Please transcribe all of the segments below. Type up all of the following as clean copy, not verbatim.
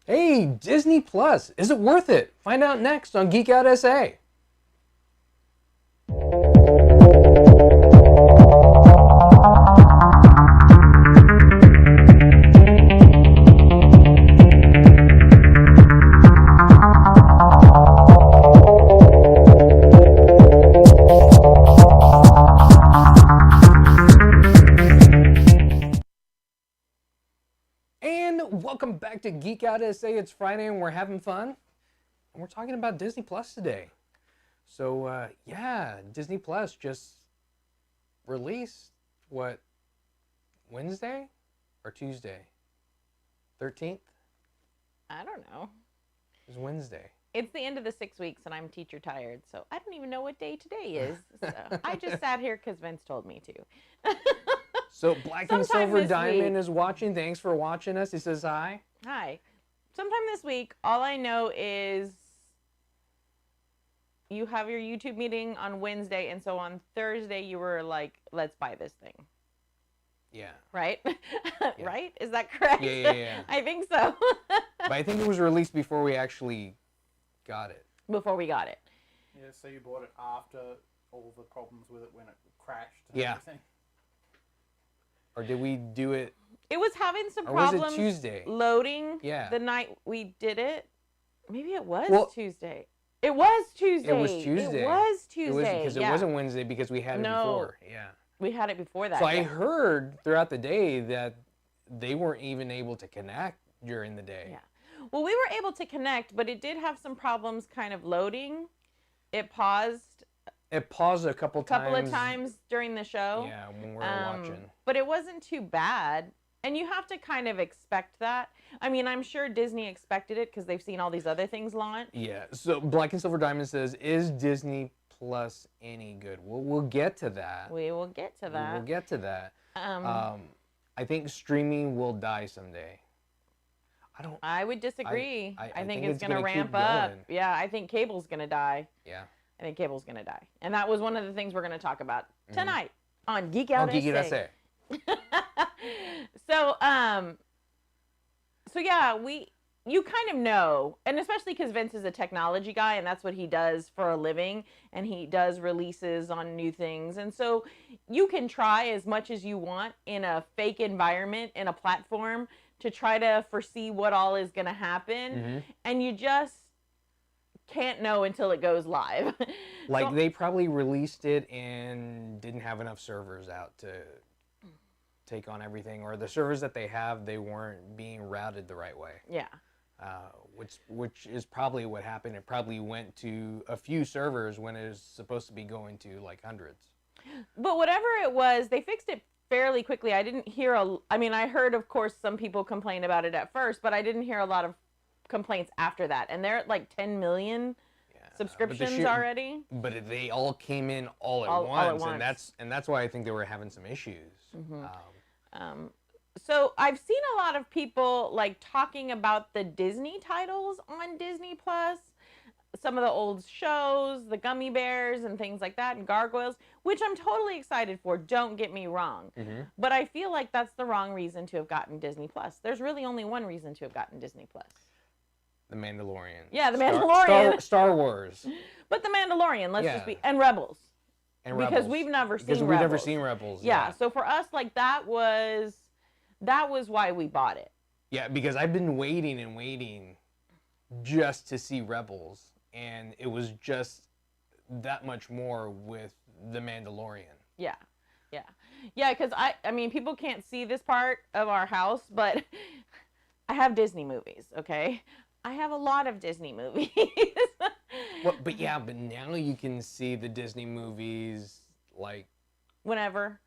Hey, Disney Plus, is it worth it? Find out next on Geek Out SA. Welcome back to Geek Out SA. It's Friday and we're having fun. And we're talking about Disney Plus today. So, yeah, Disney Plus just released, what, Wednesday or Tuesday? 13th? I don't know. It was Wednesday. It's the end of the 6 weeks and I'm teacher tired, so I don't even know what day today is. So I just sat here because Vince told me to. So Black and Silver Diamond is watching. Thanks for watching us. He says hi. Hi. Sometime this week, all I know is you have your YouTube meeting on Wednesday, and so on Thursday you were like, let's buy this thing. Yeah. Right? Yeah. Right? Is that correct? Yeah. I think so. But I think it was released before we actually got it. Before we got it. Yeah, so you bought it after all the problems with it when it crashed and everything. Or did we do it? It was having some or problems was it Tuesday? Loading the night we did it. Maybe it was Tuesday. It was Tuesday. It was Tuesday. It was Tuesday. Because it wasn't Wednesday because we had it before. Yeah. We had it before that. So I heard throughout the day that they weren't even able to connect during the day. Yeah. Well, we were able to connect, but it did have some problems kind of loading. It paused. It paused a couple of times during the show. Yeah, when we were watching. But it wasn't too bad. And you have to kind of expect that. I mean, I'm sure Disney expected it because they've seen all these other things launch. Yeah. So Black and Silver Diamond says, is Disney Plus any good? We'll get to that. We will get to that. We'll get to that. I think streaming will die someday. I would disagree. I think it's going to ramp up. Going. Yeah, I think cable's going to die. Yeah. I think cable's going to die. And that was one of the things we're going to talk about tonight on Geek Out SA. So yeah, you kind of know, and especially because Vince is a technology guy and that's what he does for a living, and he does releases on new things. And so you can try as much as you want in a fake environment, in a platform, to try to foresee what all is going to happen. And you just can't know until it goes live. Like they probably released it and didn't have enough servers out to take on everything, or the servers that they have, they weren't being routed the right way. Yeah. Which is probably what happened. It probably went to a few servers when it was supposed to be going to like hundreds. But whatever it was, they fixed it fairly quickly. I didn't hear I heard, of course, some people complain about it at first, but I didn't hear a lot of complaints after that. And they're at like 10 million subscriptions already. But they all came in all at once. And that's why I think they were having some issues. So I've seen a lot of people like talking about the Disney titles on Disney Plus, some of the old shows, the Gummy Bears and things like that, and Gargoyles, which I'm totally excited for, don't get me wrong. But I feel like that's the wrong reason to have gotten Disney Plus. There's really only one reason to have gotten Disney Plus. The Mandalorian. Yeah, the Mandalorian. Star Wars. But the Mandalorian, and Rebels. Because we've never seen Rebels. Yeah, so for us, like that was why we bought it. Yeah, because I've been waiting and waiting just to see Rebels, and it was just that much more with the Mandalorian. Yeah, because I mean, people can't see this part of our house, but I have Disney movies, okay? I have a lot of Disney movies. But now you can see the Disney movies like whenever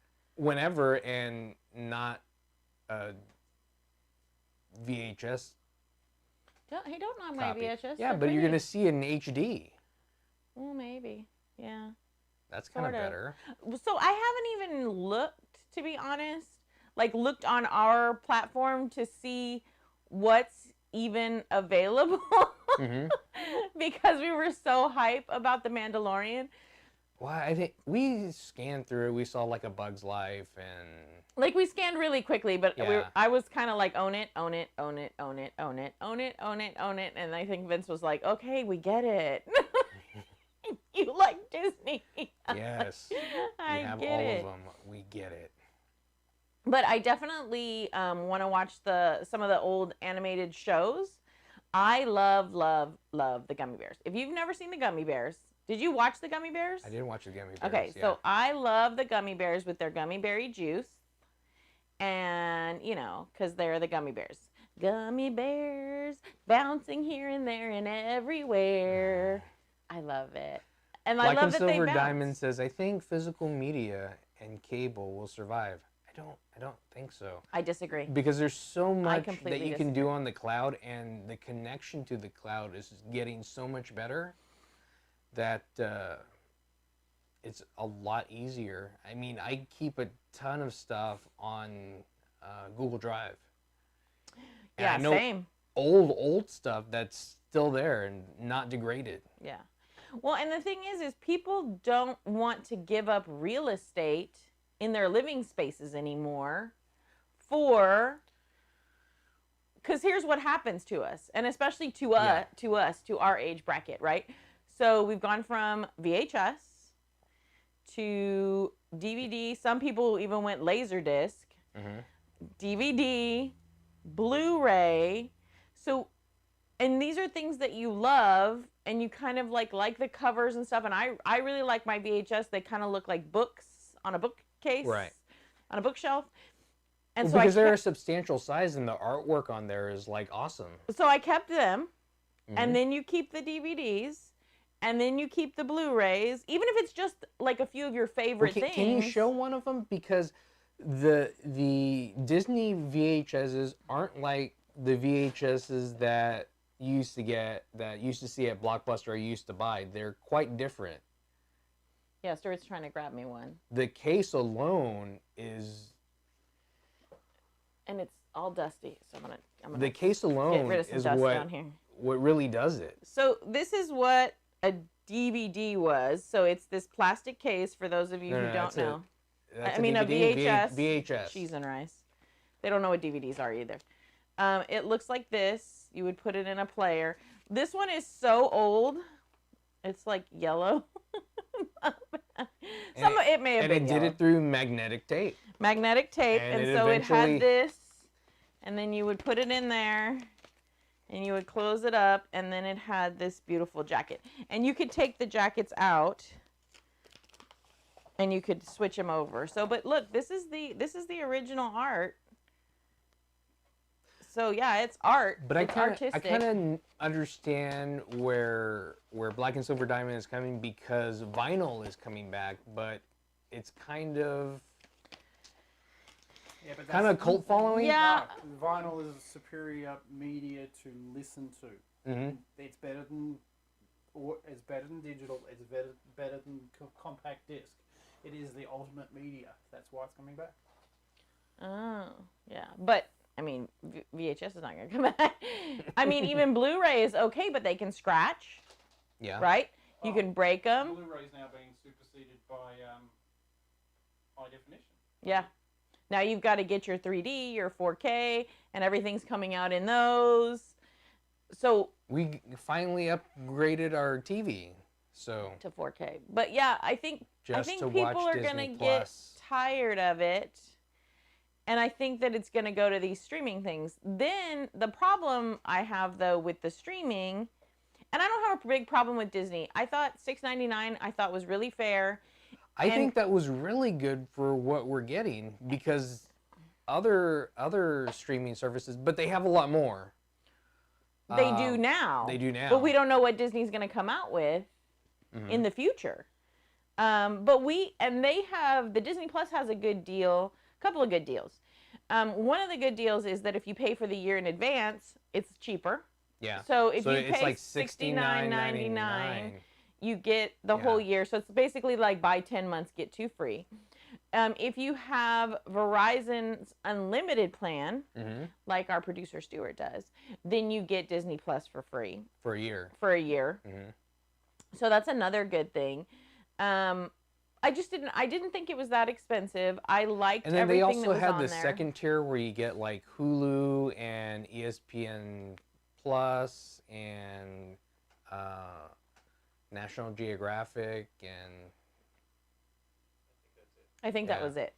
and not VHS. Hey, don't knock my VHS. Yeah, but you're gonna see it in HD. Well, maybe. Yeah. That's kind of better. So I haven't even looked, to be honest, looked on our platform to see what's even available because we were so hype about The Mandalorian. Well, I think we scanned through it. We saw like A Bug's Life and Like we scanned really quickly, but Yeah. I was kind of like own it, own it, own it, own it, own it, own it, own it, own it, and I think Vince was like, okay, we get it. You like Disney. yes, we I have get all it. of them. We get it. But I definitely want to watch some of the old animated shows. I love the Gummy Bears. If you've never seen the Gummy Bears, did you watch the Gummy Bears? I did watch the Gummy Bears. Okay, yeah. so I love the Gummy Bears with their gummy berry juice. And, you know, because they're the Gummy Bears. Gummy bears bouncing here and there and everywhere. I love it. And I Black love and that they Silver bounce. Diamond says, "I think physical media and cable will survive." I don't think so. I disagree. Because there's so much that completely you can do on the cloud, and the connection to the cloud is getting so much better that it's a lot easier. I mean, I keep a ton of stuff on Google Drive. And Yeah, I know same. old stuff that's still there and not degraded. Yeah. Well, and the thing is people don't want to give up real estate in their living spaces anymore because here's what happens to us, and especially to our age bracket, right? So we've gone from VHS to DVD. Some people even went Laserdisc, DVD, Blu-ray. So, and these are things that you love, and you kind of like the covers and stuff. And I really like my VHS. They kind of look like books on a bookcase, Right. on a bookshelf. And Well, so because they're a substantial size, and the artwork on there is like awesome. So I kept them, and then you keep the DVDs, and then you keep the Blu-rays, even if it's just like a few of your favorite things. Can you show one of them? Because the Disney VHSs aren't like the VHSs that you used to see at Blockbuster or you used to buy. They're quite different. Yeah, Stuart's trying to grab me one. The case alone is... And it's all dusty, so I'm gonna The case get alone rid of some is dust down here. what really does it. So this is what a DVD was. So it's this plastic case for those of you who don't know. That's I mean, a VHS. VHS. Cheese and rice. They don't know what DVDs are either. It looks like this. You would put it in a player. This one is so old. It's like yellow. It may have been And it did yellow. it through magnetic tape. Magnetic tape, And and it so it eventually- had this, and then you would put it in there, and you would close it up, and then it had this beautiful jacket. And you could take the jackets out, and you could switch them over. So, but look, this is the original art. So yeah, it's art. But it's artistic. I kind of understand where Black and Silver Diamond is coming, because vinyl is coming back, but it's kind of Yeah, but kind of cult following. Yeah. No, vinyl is a superior media to listen to. Mm-hmm. It's better than digital. It's better than compact disc. It is the ultimate media. That's why it's coming back. Oh, yeah. But, I mean, VHS is not going to come back. I mean, even Blu-ray is okay, but they can scratch, Yeah. right? You can break them. Blu-ray's now being superseded by high definition. Yeah. Now you've got to get your 3D, your 4K, and everything's coming out in those. So We finally upgraded our TV, so to 4K. But yeah, I think just to people watch are Disney gonna get Plus. tired of it. And I think that it's going to go to these streaming things. Then the problem I have though with the streaming, and I don't have a big problem with Disney. I thought $6.99 I thought was really fair. I think that was really good for what we're getting, because other streaming services, but they have a lot more. They do now. They do now. But we don't know what Disney's going to come out with in the future. They have, the Disney Plus has a good deal, a couple of good deals. One of the good deals is that if you pay for the year in advance, it's cheaper. Yeah. So if you it's pay like $69.99, you get the whole year. So it's basically like buy 10 months, get 2 free. If you have Verizon's unlimited plan, like our producer Stuart does, then you get Disney Plus for free for a year. for a year. So that's another good thing. I didn't think it was that expensive. I liked And then they everything that also was had on the there. second tier where you get like Hulu and ESPN Plus and National Geographic and I think that Yeah. was it.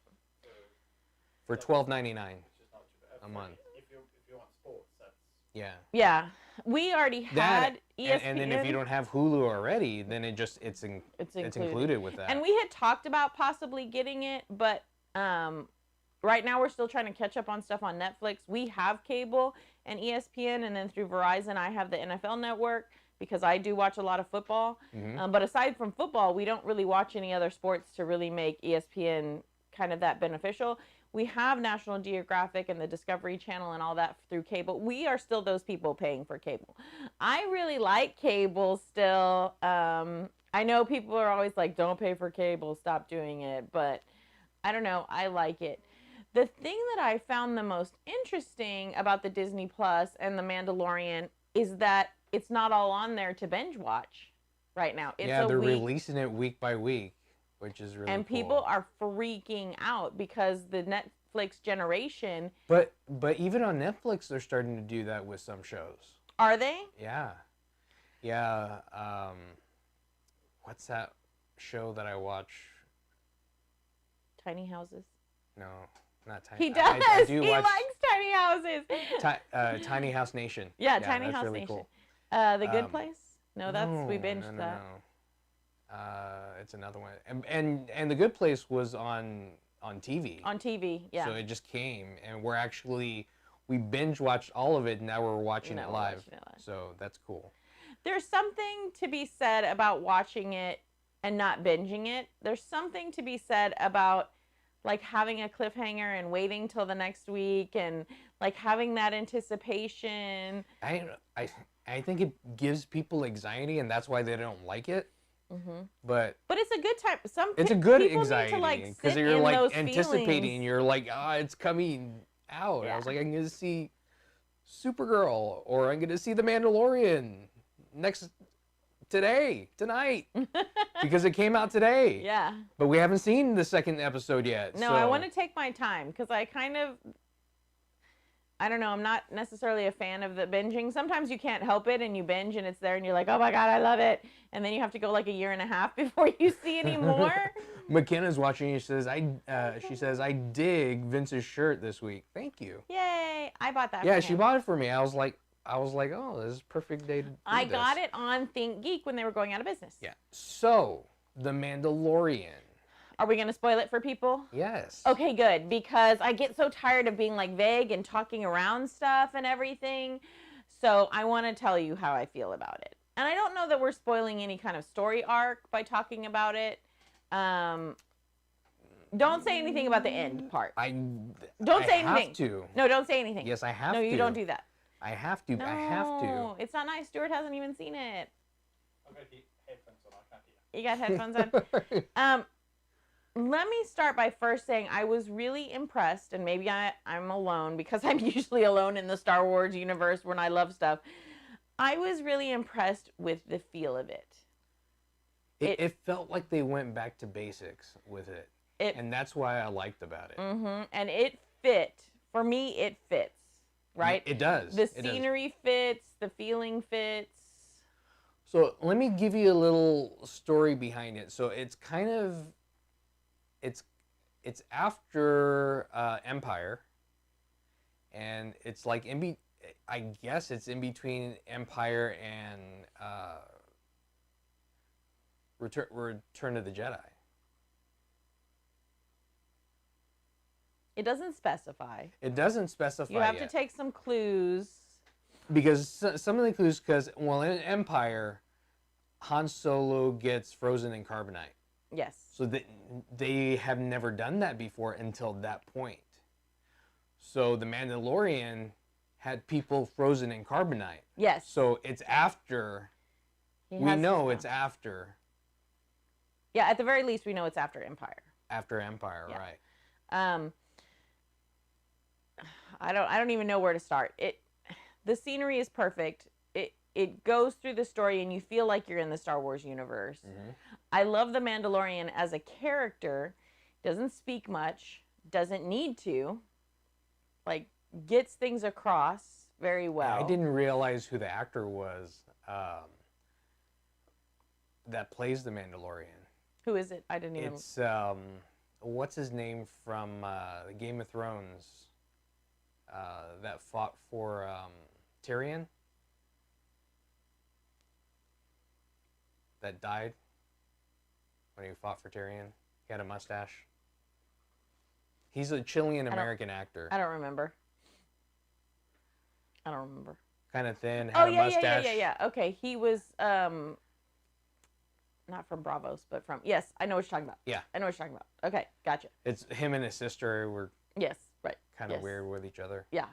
for $12.99 It's just not too bad. a month. If you want sports, that's Yeah. Yeah, we already That had ESPN. and then if you don't have Hulu already, then it's included with that. And we had talked about possibly getting it, but right now we're still trying to catch up on stuff on Netflix. We have cable and ESPN, and then through Verizon, I have the NFL Network because I do watch a lot of football. Mhm. But aside from football, we don't really watch any other sports to really make ESPN kind of that beneficial. We have National Geographic and the Discovery Channel and all that through cable. We are still those people paying for cable. I really like cable still. I know people are always like, don't pay for cable, stop doing it. But I don't know, I like it. The thing that I found the most interesting about the Disney Plus and the Mandalorian is that it's not all on there to binge watch right now. It's Yeah, a they're week, releasing it week by week, which is really and cool. people are freaking out because the Netflix generation, But even on Netflix, they're starting to do that with some shows. are they? Yeah, yeah. What's that show that I watch? Tiny houses. No, not Tiny. He does. I do He watch likes tiny houses. Tiny House Nation. Yeah, Tiny that's House really Nation. Cool. The Good Place? No, that's we No, binged that. No. It's another one, and The Good Place was on TV. On TV, yeah. So it just came, and we binge watched all of it, and now we're watching it live. So that's cool. There's something to be said about watching it and not binging it. There's something to be said about like having a cliffhanger and waiting till the next week and like having that anticipation. I think it gives people anxiety, and that's why they don't like it. Mm-hmm. But it's a good time. It's a good people anxiety need to, like, because sit you're in like those anticipating. feelings. You're like, it's coming out. Yeah. I was like, I'm gonna see Supergirl, or I'm gonna see The Mandalorian tonight, because it came out today. Yeah. But we haven't seen the second episode yet. No, so. I want to take my time because I don't know, I'm not necessarily a fan of the binging. Sometimes you can't help it and you binge and it's there and you're like, oh my God, I love it. And then you have to go like a year and a half before you see any more. McKenna's watching. She says, I dig Vince's shirt this week. Thank you. Yay. I bought that Yeah, for she him. bought it for me. I was like, oh, this is perfect day to do I this. got it on Think Geek when they were going out of business. Yeah. So, The Mandalorian. Are we going to spoil it for people? Yes. Okay, good. Because I get so tired of being like vague and talking around stuff and everything. So I want to tell you how I feel about it. And I don't know that we're spoiling any kind of story arc by talking about it. Don't say anything about the end part. Don't say anything. Have to. No, don't say anything. Yes, I have to. No, you don't do that. I have to. No, I have to. it's not nice. Stuart hasn't even seen it. I've got headphones on. I can't hear. You got headphones on. Let me start by first saying I was really impressed, and maybe I'm alone because I'm usually alone in the Star Wars universe when I love stuff. I was really impressed with the feel of it. It felt like they went back to basics with it. And that's why I liked about it. Mm-hmm. And it fit. For me, it fits. Right? It does. The scenery fits. The feeling fits. So let me give you a little story behind it. So it's kind of, it's after Empire, and it's like I guess it's in between Empire and Return of the Jedi. It doesn't specify. It doesn't specify. You have yet. to take some clues. Because some of the clues, in Empire, Han Solo gets frozen in carbonite. Yes. So they have never done that before until that point. So the Mandalorian had people frozen in carbonite. Yes. So it's after. We know it's after. Yeah, at the very least, we know it's after Empire. After Empire, Yeah. right? I don't even know where to start. The scenery is perfect. it goes through the story and you feel like you're in the Star Wars universe. Mm-hmm. I love the Mandalorian as a character. Doesn't speak much, doesn't need to, like, gets things across very well. I didn't realize who the actor was that plays the Mandalorian. Who is it? I didn't even. It's what's his name from Game of Thrones that fought for Tyrion, that died when he fought for Tyrion. He had a mustache. He's a Chilean American actor. I don't remember. Kind of thin, Oh had a yeah, mustache. yeah. Okay, he was not from Bravos, but from, yes, I know what you're talking about. Yeah. I know what you're talking about. Okay, gotcha. It's him and his sister were Yes, right. kind of Yes. weird with each other. Yeah.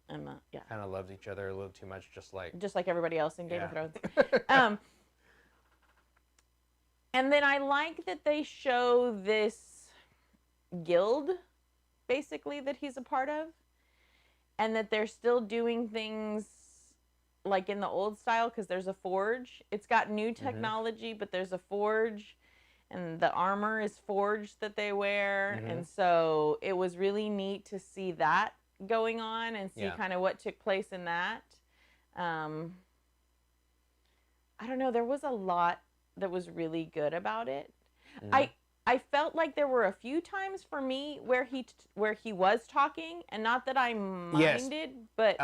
And yeah. Kind of loved each other a little too much, just like Everybody else in Game of Yeah. Thrones. And then I like that they show this guild, basically, that he's a part of, and that they're still doing things like in the old style, because there's a forge. It's got new technology, but there's a forge, and the armor is forged that they wear. And so it was really neat to see that going on and see kind of what took place in that. I don't know, there was a lot that was really good about it. I felt like there were a few times for me where he was talking, and not that I minded, but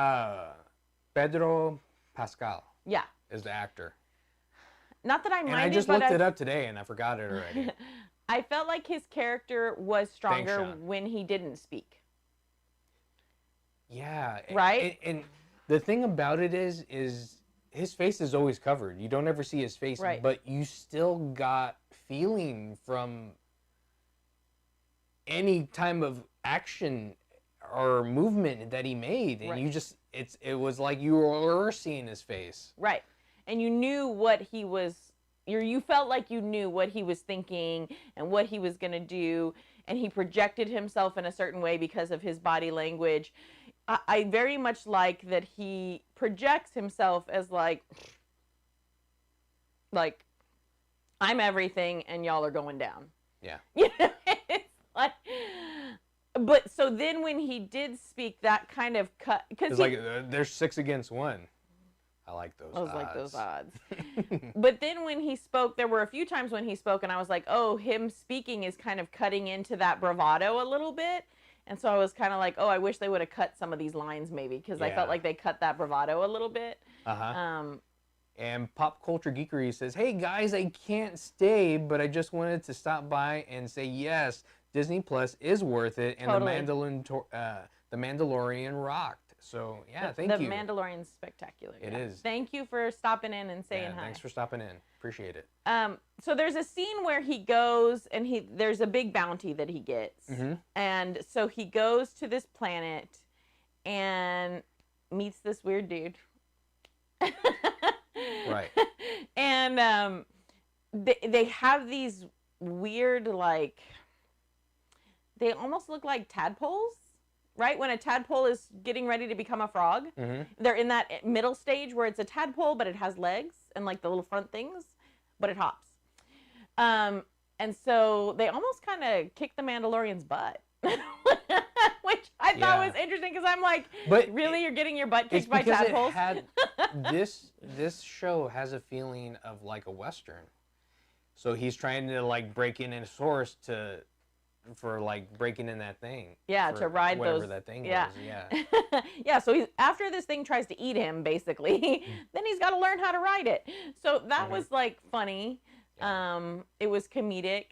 Pedro Pascal yeah, is the actor. not that I minded. And I just but looked it up today and I forgot it already. I felt like his character was stronger Sean. when he didn't speak. Yeah. Right? And the thing about it is his face is always covered. You don't ever see his face, Right. but you still got feeling from any time of action or movement that he made, and Right. you just it was like you were seeing his face. Right. And you knew what he was, you felt like you knew what he was thinking and what he was going to do, and he projected himself in a certain way because of his body language. I very much like that he projects himself as like I'm everything and y'all are going down. Yeah. You know, it's like, but so then when he did speak, that kind of cut, because It's like there's 6 against 1. I like those I was odds. like those odds. But then when he spoke, there were a few times when he spoke and I was like, oh, him speaking is kind of cutting into that bravado a little bit. And so I was kind of like, oh, I wish they would have cut some of these lines maybe, because I felt Yeah. like they cut that bravado a little bit. Uh-huh. And Pop Culture Geekery says, hey guys, I can't stay, but I just wanted to stop by and say yes, Disney Plus is worth it, and Totally. the Mandalorian rocked. So yeah, thank the you. The Mandalorian's spectacular. It yeah. is. Thank you for stopping in and saying hi. Thanks for stopping in. Appreciate it. So there's a scene where he goes and there's a big bounty that he gets. And so he goes to this planet and meets this weird dude. Right. And they have these weird, like, they almost look like tadpoles, right? When a tadpole is getting ready to become a frog, they're in that middle stage where it's a tadpole, but it has legs and like the little front things, but it hops. And so they almost kind of kick the Mandalorian's butt, which I thought was interesting, because I'm like, But really, you're getting your butt It's kicked by because tadpoles? it had this show has a feeling of like a Western. So he's trying to like break in a source for like breaking in that thing. Yeah, for to ride whatever those. that thing Yeah. was. Yeah. Yeah, so after this thing tries to eat him, basically, then he's got to learn how to ride it. So that was like funny. Yeah. It was comedic.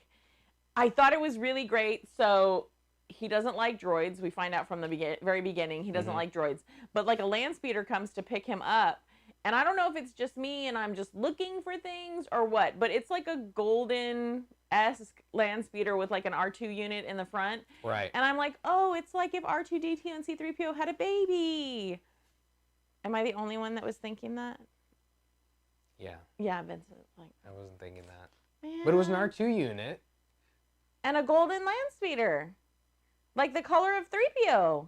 I thought it was really great. So he doesn't like droids. We find out from the very beginning he doesn't like droids. But like a land speeder comes to pick him up. And I don't know if it's just me and I'm just looking for things or what, but it's like a golden-esque land speeder with like an R2 unit in the front. Right. And I'm like, oh, it's like if R2-D2 and C-3PO had a baby. Am I the only one that was thinking that? Yeah. Yeah, Vincent. Like, I wasn't thinking that. man. But it was an R2 unit. And a golden land speeder. Like the color of 3PO.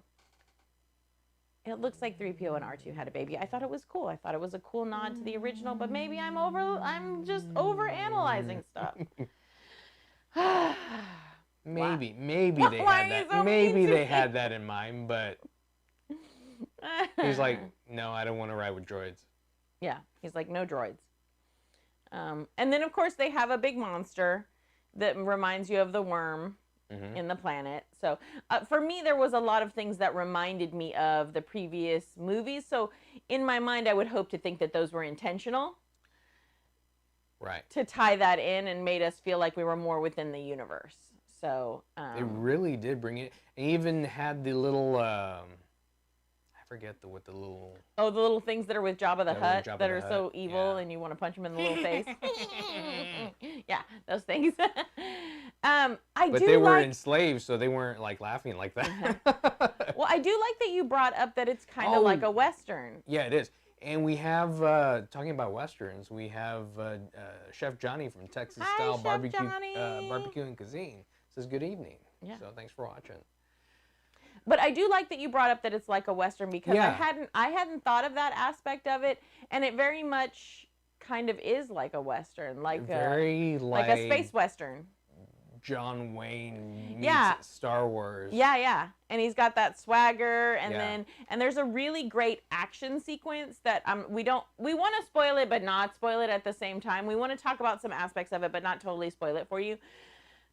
it looks like 3PO and R2 had a baby. I thought it was cool. I thought it was a cool nod to the original, but maybe I'm just over analyzing stuff. Maybe they Why had are you that. so Maybe mean to they me? had that in mind, but he's like, no, I don't want to ride with droids. yeah, he's like, no droids. And then, of course, they have a big monster that reminds you of the worm in the planet. So for me, there was a lot of things that reminded me of the previous movies. So in my mind, I would hope to think that those were intentional. Right. To tie that in and made us feel like we were more within the universe. So They really did bring it. And even had the little, I forget what the little... Oh, the little things that are with Jabba the Hutt Jabba that the are Hutt, so evil yeah. and you want to punch them in the little face. Yeah, those things. But they were enslaved, so they weren't like laughing like that. Well, I do like that you brought up that it's kind of like a Western. Yeah, it is. And we have, talking about Westerns, we have Chef Johnny from Texas Hi, Style Chef Barbecue, Johnny. Barbecue and Cuisine. Says good evening. Yeah. So thanks for watching. But I do like that you brought up that it's like a Western because Yeah. I hadn't thought of that aspect of it, and it very much kind of is like a Western, like Very like a space Western. John Wayne meets Yeah. Star Wars. Yeah. And he's got that swagger, and Yeah. then there's a really great action sequence that we want to spoil it but not spoil it at the same time. We want to talk about some aspects of it but not totally spoil it for you.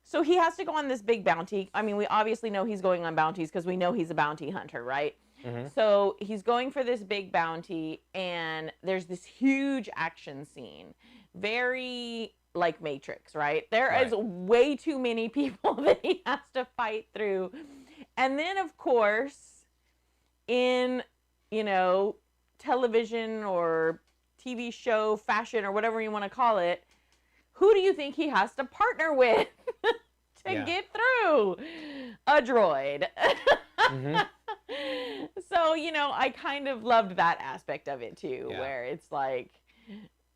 So he has to go on this big bounty. I mean, we obviously know he's going on bounties because we know he's a bounty hunter, right? Mm-hmm. So he's going for this big bounty, and there's this huge action scene. Very like Matrix, right? There is way too many people that he has to fight through. And then, of course, in, television or TV show fashion or whatever you want to call it, who do you think he has to partner with to get through? A droid. Mm-hmm. So, I kind of loved that aspect of it too, Yeah. where it's like,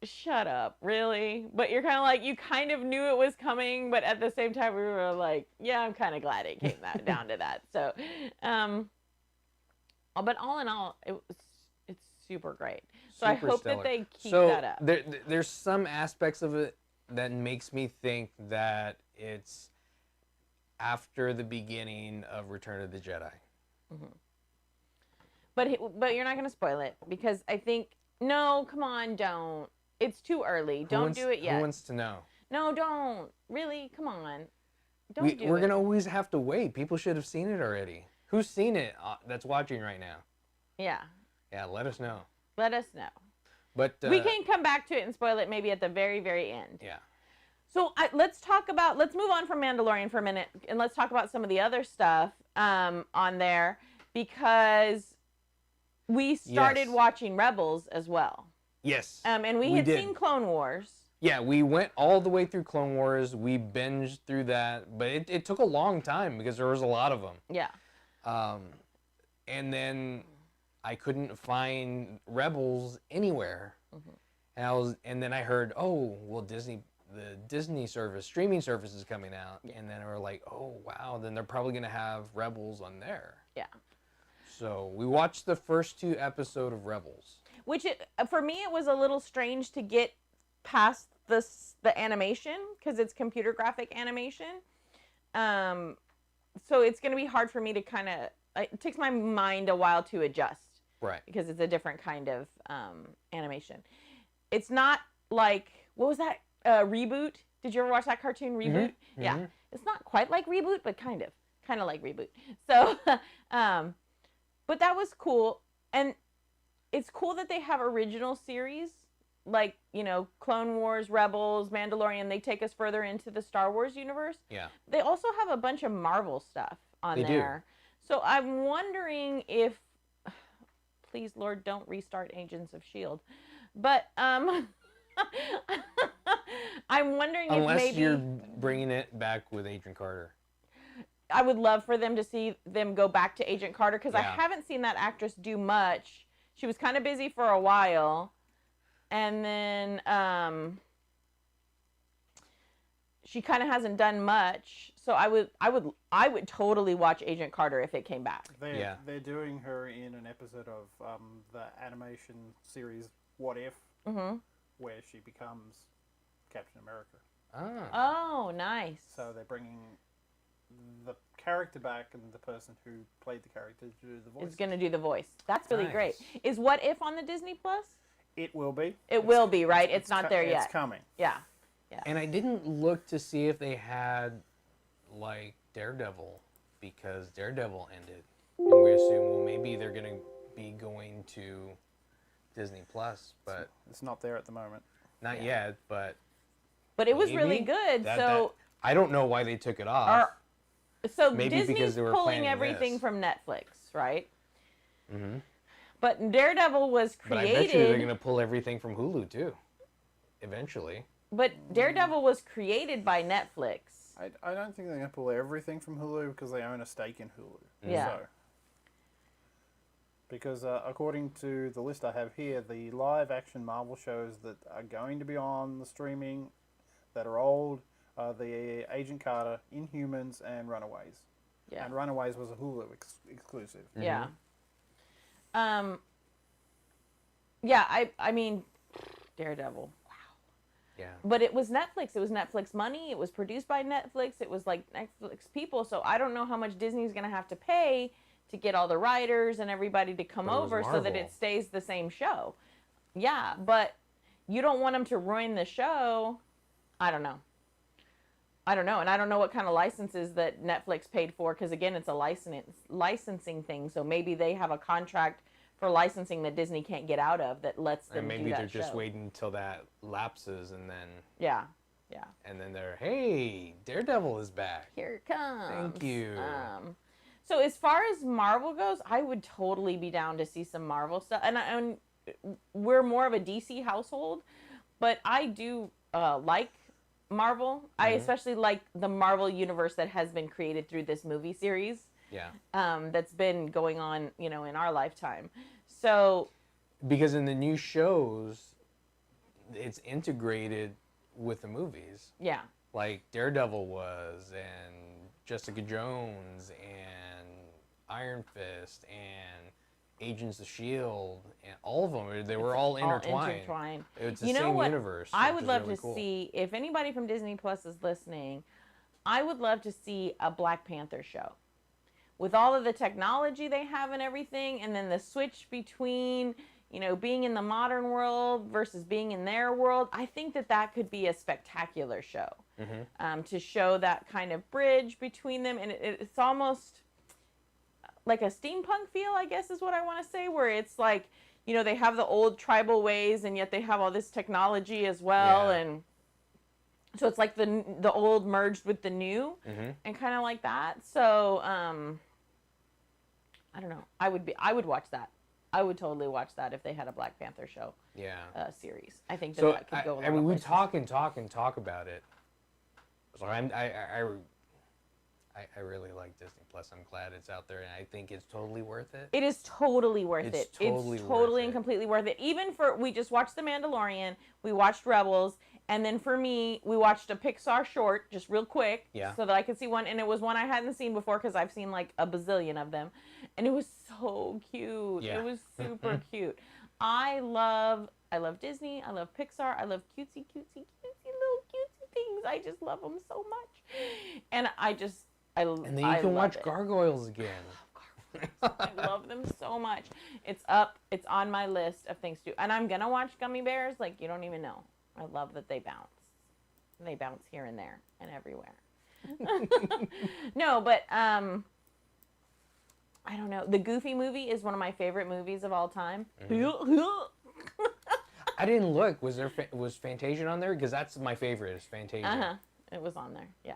shut up, really? But you're kind of like, you kind of knew it was coming, but at the same time, we were like, yeah, I'm kind of glad it came down to that. So, but all in all, it's super great. So I hope that they keep that up. There's some aspects of it that makes me think that it's after the beginning of Return of the Jedi. Mm-hmm. But you're not going to spoil it because I think, no, come on, don't. It's too early. Don't do it yet. Who wants to know? No, don't. Really, come on. Don't do it. We're going to always have to wait. People should have seen it already. Who's seen it that's watching right now? Yeah. Yeah, let us know. Let us know. But we can come back to it and spoil it maybe at the very, very end. Yeah. So let's move on from Mandalorian for a minute, and let's talk about some of the other stuff on there, because we started watching Rebels as well. Yes. And we had seen Clone Wars. Yeah, we went all the way through Clone Wars. We binged through that, but it took a long time because there was a lot of them. Yeah. And then I couldn't find Rebels anywhere. Mm-hmm. And then I heard, the Disney streaming service is coming out. Yeah. And then we're like, oh, wow, then they're probably going to have Rebels on there. Yeah. So we watched the first 2 episodes of Rebels. Which, for me, it was a little strange to get past the animation, because it's computer graphic animation. So it's going to be hard for me to kind of, it takes my mind a while to adjust. Right. Because it's a different kind of animation. It's not like, what was that, Reboot? Did you ever watch that cartoon, Reboot? Mm-hmm. Yeah. Mm-hmm. It's not quite like Reboot, but kind of like Reboot. So, but that was cool. And it's cool that they have original series, like, Clone Wars, Rebels, Mandalorian. They take us further into the Star Wars universe. Yeah. They also have a bunch of Marvel stuff on there. So I'm wondering if, please, Lord, don't restart Agents of S.H.I.E.L.D. But I'm wondering if maybe... Unless you're bringing it back with Agent Carter. I would love for them to see them go back to Agent Carter, because I haven't seen that actress do much. She was kind of busy for a while. And then she kind of hasn't done much. So I would totally watch Agent Carter if it came back. They're doing her in an episode of the animation series What If, where she becomes Captain America. Oh, nice. So they're bringing the character back, and the person who played the character to do the voice. Is going to do the voice. That's really great. Is What If on the Disney Plus? It will be. It will be, right? It's not there yet. It's coming. Yeah. And I didn't look to see if they had, like, Daredevil, because Daredevil ended. And we assume, well, maybe they're going to be going to Disney Plus, but... It's not there at the moment. Not yet, but... But it was really good, I don't know why they took it off. So maybe Disney's because they were pulling planning everything this. from Netflix, right? But Daredevil was created... But I bet you they're going to pull everything from Hulu, too. Eventually. But Daredevil was created by Netflix. I don't think they're going to pull everything from Hulu because they own a stake in Hulu. Yeah. So, because according to the list I have here, the live-action Marvel shows that are going to be on the streaming that are old are the Agent Carter, Inhumans, and Runaways. Yeah. And Runaways was a Hulu exclusive. Yeah. Yeah, I mean, Daredevil. Yeah. But it was Netflix. It was Netflix money. It was produced by Netflix. It was like Netflix people. So I don't know how much Disney's going to have to pay to get all the writers and everybody to come over so that it stays the same show. Yeah, but you don't want them to ruin the show. I don't know. And I don't know what kind of licenses that Netflix paid for because, again, it's a licensing thing. So maybe they have a contract for licensing that Disney can't get out of that lets them do that show. And maybe they're just waiting until that lapses and then... Yeah. And then they're, hey, Daredevil is back. Here it comes. Thank you. So as far as Marvel goes, I would totally be down to see some Marvel stuff. And we're more of a DC household, but I do like Marvel. I especially like the Marvel universe that has been created through this movie series. Yeah. That's been going on, in our lifetime. So. Because in the new shows, it's integrated with the movies. Yeah. Like Daredevil was, and Jessica Jones, and Iron Fist, and Agents of S.H.I.E.L.D., and all of them, they were all intertwined. It's the same universe. I would love to see, if anybody from Disney Plus is listening, I would love to see a Black Panther show. With all of the technology they have and everything, and then the switch between, being in the modern world versus being in their world, I think that could be a spectacular show. To show that kind of bridge between them. And it's almost like a steampunk feel, I guess is what I want to say, where it's like, they have the old tribal ways and yet they have all this technology as well. Yeah. And so it's like the old merged with the new and kind of like that. So, I don't know. I would watch that. I would totally watch that if they had a Black Panther show. Yeah. Series. I think that could go a lot of places. We talk and talk about it. So I really like Disney Plus. I'm glad it's out there, and I think it's totally worth it. It is totally worth it. It's totally and it. completely worth it. Even we just watched The Mandalorian, we watched Rebels, and then for me, we watched a Pixar short, just real quick, so that I could see one, and it was one I hadn't seen before because I've seen like a bazillion of them, and it was so cute. Yeah. It was super cute. I love Disney. I love Pixar. I love cutesy little cutesy things. I just love them so much, and and then you can watch Gargoyles again. I love them so much. It's on my list of things to do. And I'm going to watch Gummy Bears like you don't even know. I love that they bounce. They bounce here and there and everywhere. No, but I don't know. The Goofy movie is one of my favorite movies of all time. I didn't look. Was Fantasia on there? Because that's my favorite is Fantasia. It was on there. Yeah.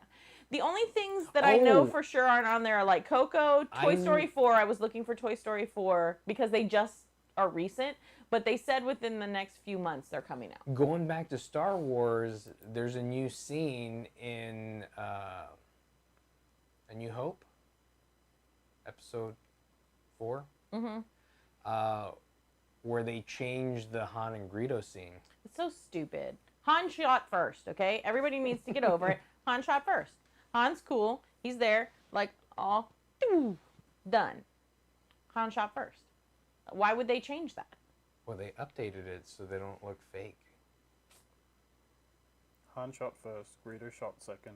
The only things that I know for sure aren't on there are like Coco, Toy Story 4. I was looking for Toy Story 4 because they just are recent, but they said within the next few months they're coming out. Going back to Star Wars, there's a new scene in A New Hope, Episode 4, where they changed the Han and Greedo scene. It's so stupid. Han shot first, okay? Everybody needs to get over it. Han shot first. Han's cool. He's there, like, all done. Han shot first. Why would they change that? Well, they updated it so they don't look fake. Han shot first, Greedo shot second.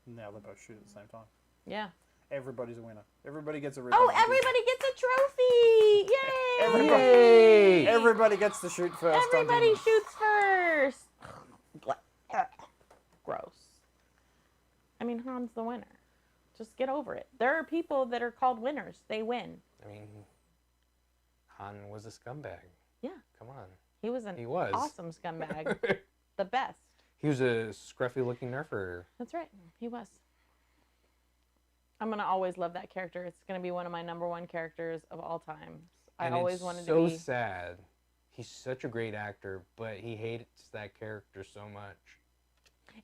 Now they both shoot at the same time. Yeah. Everybody's a winner. Everybody gets a ribbon. Oh, everybody gets a trophy! Yay! Everybody, everybody gets to shoot first. Everybody shoots first. Gross. I mean, Han's the winner. Just get over it. There are people that are called winners. They win. I mean, Han was a scumbag. Yeah. Come on. He was an awesome scumbag. The best. He was a scruffy-looking nerfer. That's right. He was. I'm going to always love that character. It's going to be one of my number one characters of all time. I always wanted to be. So sad. He's such a great actor, but he hates that character so much.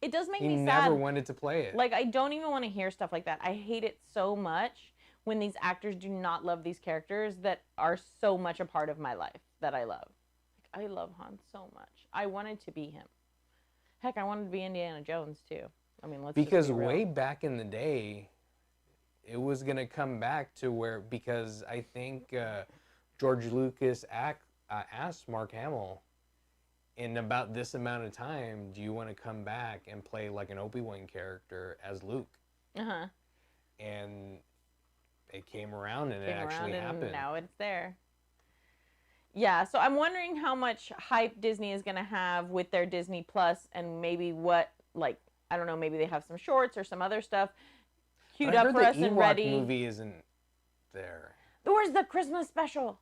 It does make He me sad. never wanted to play it. Like, I don't even want to hear stuff like that. I hate it so much when these actors do not love these characters that are so much a part of my life that I love. Like, I love Han so much. I wanted to be him. Heck, I wanted to be Indiana Jones, too. I mean, let's because just be real. way back in the day, it was going to come back to where, because I think George Lucas asked Mark Hamill, in about this amount of time, do you want to come back and play like an Obi-Wan character as Luke? Uh-huh. And it came around and it actually happened. Now it's there. Yeah, so I'm wondering how much hype Disney is going to have with their Disney Plus, and maybe what, like, I don't know, maybe they have some shorts or some other stuff queued up for us and ready. The Ewok movie isn't there. Where's the Christmas special?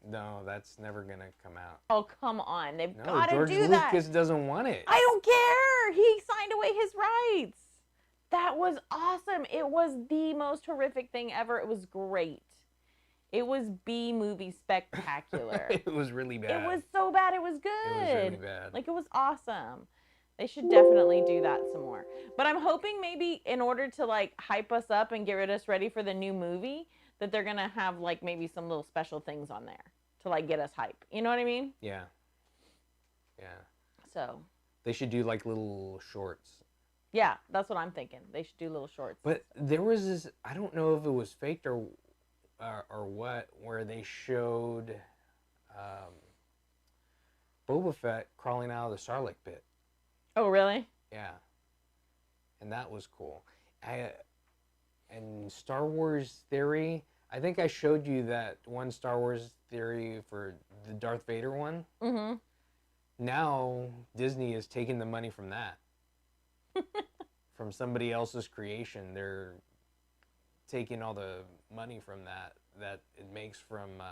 No, that's never going to come out. Oh, come on. They've No, got to George do that. Lucas doesn't want it. I don't care. He signed away his rights. That was awesome. It was the most horrific thing ever. It was great. It was B-movie spectacular. It was really bad. It was so bad. It was good. It was really bad. Like, it was awesome. They should definitely do that some more. But I'm hoping maybe in order to, like, hype us up and get us ready for the new movie, that they're going to have, like, maybe some little special things on there to, like, get us hype. You know what I mean? Yeah. Yeah. So. They should do, like, little shorts. Yeah, that's what I'm thinking. They should do little shorts. But there was this, I don't know if it was faked or what, where they showed Boba Fett crawling out of the Sarlacc pit. Oh, really? Yeah. And that was cool. And Star Wars theory, I think I showed you that one Star Wars theory for the Darth Vader one. Mm-hmm. Now, Disney is taking the money from that. From somebody else's creation. They're taking all the money from that it makes from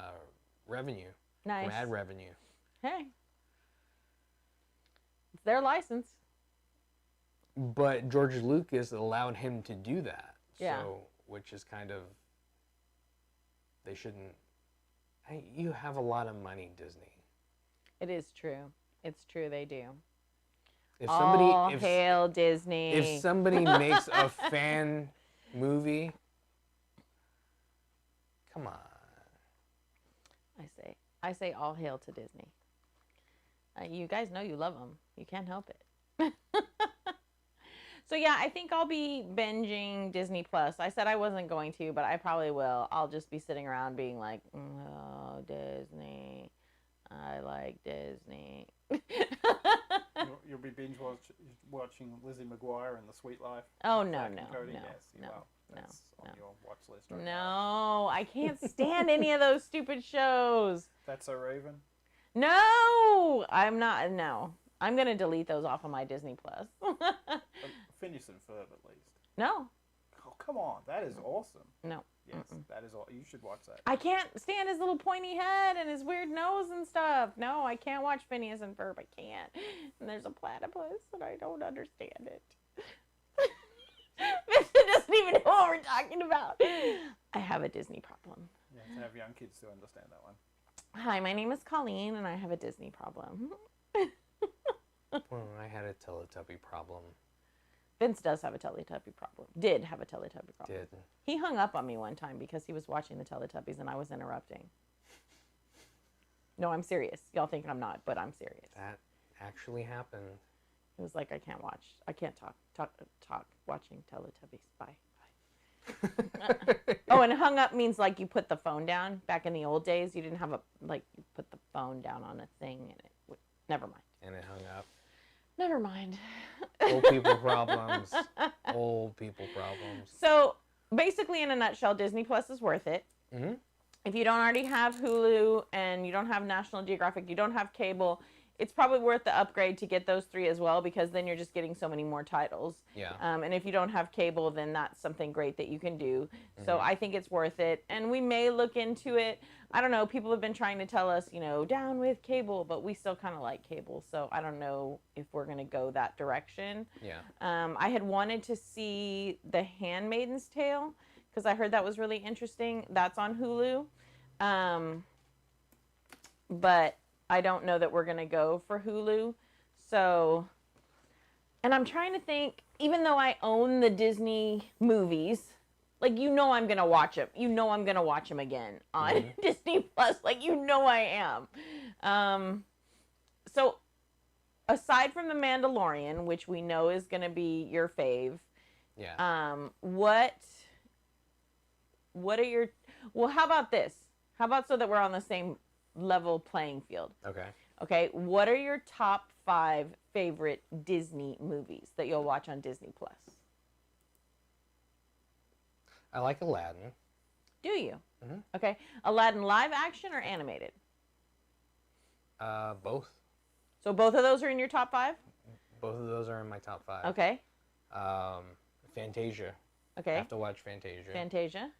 revenue. Nice. From ad revenue. Hey. It's their license. But George Lucas allowed him to do that. Yeah. So, which is kind of, they shouldn't, hey, you have a lot of money, Disney. It is true. It's true, they do. If Hail Disney. If somebody makes a fan movie, come on. I say all hail to Disney. You guys know you love them. You can't help it. So yeah, I think I'll be binging Disney Plus. I said I wasn't going to, but I probably will. I'll just be sitting around being like, oh, Disney. I like Disney. You'll be binge watching Lizzie McGuire and The Sweet Life. Oh, no. Yes, you will. That's on your watch list right now. No, I can't stand any of those stupid shows. That's So Raven? No, I'm not. No. I'm going to delete those off of my Disney Plus. Phineas and Ferb, at least. No. Oh, come on. That is awesome. No. Yes, that is all. You should watch that. I can't stand his little pointy head and his weird nose and stuff. No, I can't watch Phineas and Ferb. I can't. And there's a platypus, and I don't understand it. Vincent doesn't even know what we're talking about. I have a Disney problem. You have to have young kids to understand that one. Hi, my name is Colleen, and I have a Disney problem. Well, I had a Teletubby problem. Vince does have a Teletubby problem. Did have a Teletubby problem. Did. He hung up on me one time because he was watching the Teletubbies and I was interrupting. No, I'm serious. Y'all think I'm not, but I'm serious. That actually happened. It was like, I can't talk watching Teletubbies. Bye. Oh, and hung up means like you put the phone down. Back in the old days, you didn't have you put the phone down on a thing and it would, never mind. And it hung up. Never mind. Old people problems. Old people problems. So basically, in a nutshell, Disney Plus is worth it. Mm-hmm. If you don't already have Hulu and you don't have National Geographic, you don't have cable, it's probably worth the upgrade to get those 3 as well, because then you're just getting so many more titles. Yeah. And if you don't have cable, then that's something great that you can do. So I think it's worth it. And we may look into it. I don't know. People have been trying to tell us, down with cable, but we still kind of like cable. So I don't know if we're going to go that direction. Yeah. I had wanted to see The Handmaid's Tale because I heard that was really interesting. That's on Hulu. But I don't know that we're going to go for Hulu. So, and I'm trying to think, even though I own the Disney movies, like, I'm going to watch them. I'm going to watch them again on Disney Plus. Like, I am. So, aside from The Mandalorian, which we know is going to be your fave, what are your, how about this? How about so that we're on the same level playing field? Okay, what are your top 5 favorite Disney movies that you'll watch on Disney Plus? I like Aladdin. Do you? Mm-hmm. Okay, Aladdin live action or animated? Both. So both of those are in your top 5? Both of those are in my top 5. Okay. Fantasia. Okay. I have to watch Fantasia. Fantasia.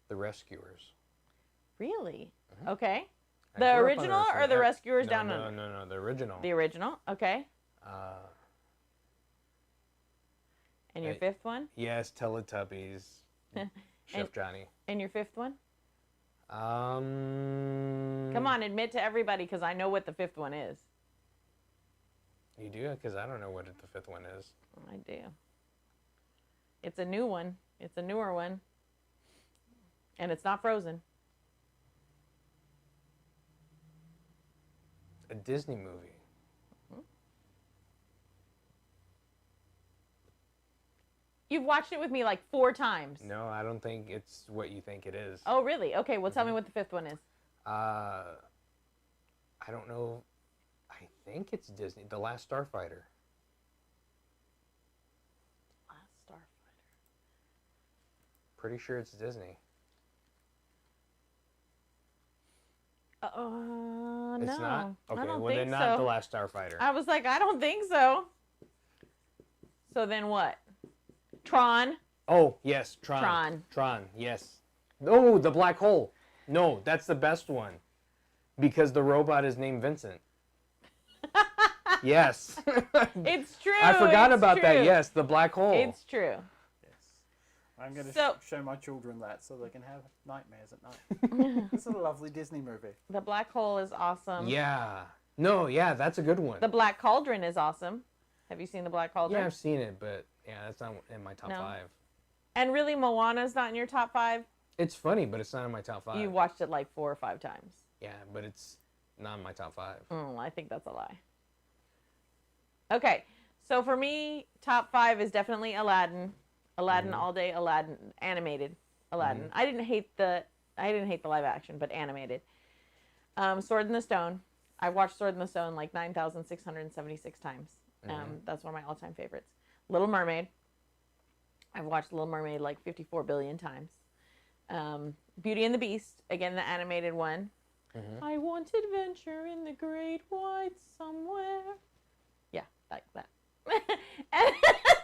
The Rescuers. Really? Mm-hmm. Okay. I The grew up on original or the Rescuers Down Under? No, the original. The original. Okay. And your 5th one? Yes, Teletubbies. Chef Johnny. And your 5th one? Come Come on, admit to everybody, because I know what the 5th one is. You do? Because I don't know what the 5th one is. I do. It's a new one. It's a newer one. And it's not Frozen. A Disney movie. You've watched it with me like 4 times. No, I don't think it's what you think it is. Oh, really? Okay, well, tell me what the 5th one is. I don't know. I think it's Disney. The Last Starfighter. Last Starfighter. Pretty sure it's Disney. No. It's not? Okay, I don't well think then not so. The Last Starfighter. I was like, I don't think so. So then what? Tron. Oh, yes, Tron. Tron, yes. Oh, the black hole. No, that's the best one. Because the robot is named Vincent. Yes. It's true. I forgot it's about true. that. Yes, the black hole. It's true. I'm going to show my children that so they can have nightmares at night. This is a lovely Disney movie. The black hole is awesome. Yeah. No, yeah, that's a good one. The Black Cauldron is awesome. Have you seen The Black Cauldron? Yeah, I've seen it, but yeah, that's not in my top 5. And really, Moana's not in your top 5? It's funny, but it's not in my top 5. You watched it like 4 or 5 times. Yeah, but it's not in my top 5. I think that's a lie. Okay, so for me, top 5 is definitely Aladdin. Aladdin all day, Aladdin animated. Aladdin. I didn't hate the live action, but animated. Sword in the Stone. I watched Sword in the Stone like 9,676 times. That's one of my all-time favorites. Little Mermaid. I've watched Little Mermaid like 54 billion times. Beauty and the Beast, again the animated one. I want adventure in the great white somewhere. Yeah, like that. And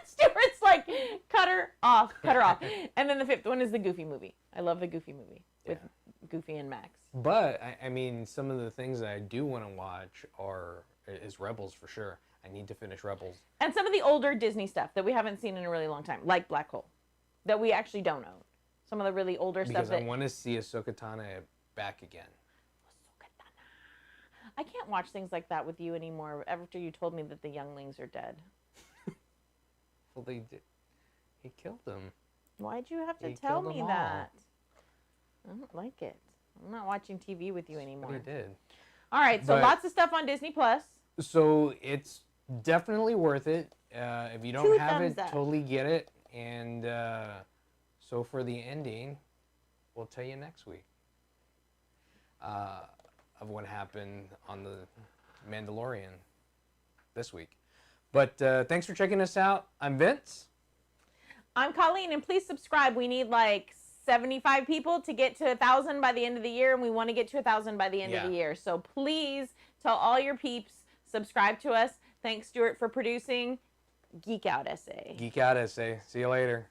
Stuart's like, cut her off. And then the 5th one is the Goofy movie. I love the Goofy movie with Goofy and Max. But I mean, some of the things that I do want to watch is Rebels for sure. I need to finish Rebels. And some of the older Disney stuff that we haven't seen in a really long time, like Black Hole, that we actually don't own. Some of the really older stuff. Because I want to see Ahsoka Tano back again. I can't watch things like that with you anymore after you told me that the younglings are dead. Well, they did. He killed them. Why'd you have to tell me that? I don't like it. I'm not watching TV with you But anymore. he did. All right, so But- lots of stuff on Disney Plus. So it's definitely worth it. If you don't 2 have thumbs it, up. totally get it. And so for the ending, we'll tell you next week of what happened on the Mandalorian this week. But thanks for checking us out. I'm Vince. I'm Colleen, and please subscribe. We need like 75 people to get to 1,000 by the end of the year, and we want to get to 1,000 by the end of the year. So please tell all your peeps, subscribe to us. Thanks, Stuart, for producing Geek Out Essay. Geek Out Essay. See you later.